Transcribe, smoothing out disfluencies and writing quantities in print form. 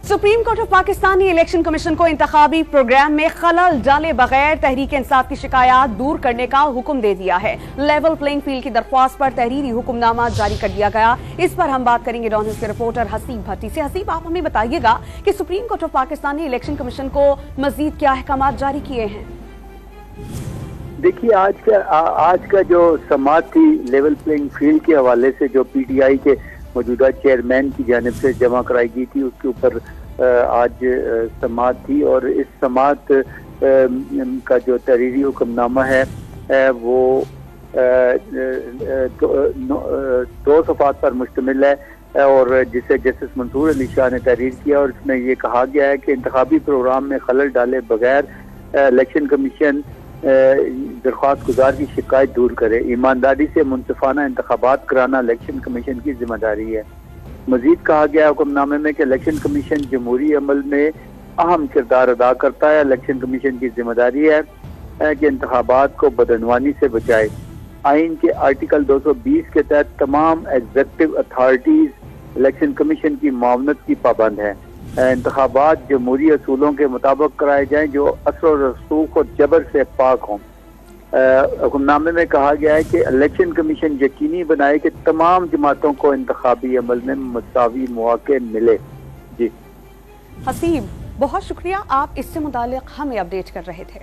Supreme court of Pakistan ने election commission को इंतखाबी programme में खलल डाले बगैर तहरीक इंसाफ की शिकायत दूर करने का हुक्म दे दिया है। लेवल प्लेइंग फील्ड की दरख्वास्त पर तहरीरी हुक्मनामा जारी कर दिया गया। इस पर हम बात करेंगे डॉन न्यूज़ के रिपोर्टर हसीब भट्टी से। हसीब, आप हमें बताइएगा कि सुप्रीम कोर्ट ऑफ पाकिस्तान ने इलेक्शन कमीशन को मजीद क्या अहकाम जारी किए हैं? देखिए, आज का जो समाअत थी लेवल प्लेइंग फील्ड के हवाले से जो PTI के मौजूदा चेयरमैन की जानिब से जमा कराई गई थी, उसके ऊपर आज समाअत थी। और इस समाअत का जो तहरीरी हुक्मनामा है वो 2 सफ़ात पर मुश्तमिल है और जिसे जस्टिस मंसूर अली शाह ने तहरीर किया। और इसमें ये कहा गया है कि इंतखाबी प्रोग्राम में खलल डाले बगैर इलेक्शन कमीशन दरख्वास्त गुजार की शिकायत दूर करे। ईमानदारी से मुनसिफाना इंतखाबात कराना इलेक्शन कमीशन की जिम्मेदारी है। मजीद कहा गया हुक्मनामे में कि इलेक्शन कमीशन जमहूरी अमल में अहम किरदार अदा करता है। इलेक्शन कमीशन की जिम्मेदारी है कि इंतखाबात को बदअनवानी से बचाए। आइन के आर्टिकल 220 के तहत तमाम एग्जीक्यूटिव अथॉरिटीज इलेक्शन कमीशन की मामनत की पाबंद है। इंतखाबात जमहूरी असूलों के मुताबिक कराए जाएं जो असर और रसूख और जबर से पाक हों। हुक्मनामे में कहा गया है कि इलेक्शन कमीशन यकीनी बनाए कि तमाम जमातों को इंतखाबी अमल में मुसावी मौके मिले। जी हसीब, बहुत शुक्रिया, आप इससे मुतालिक हमें अपडेट कर रहे थे।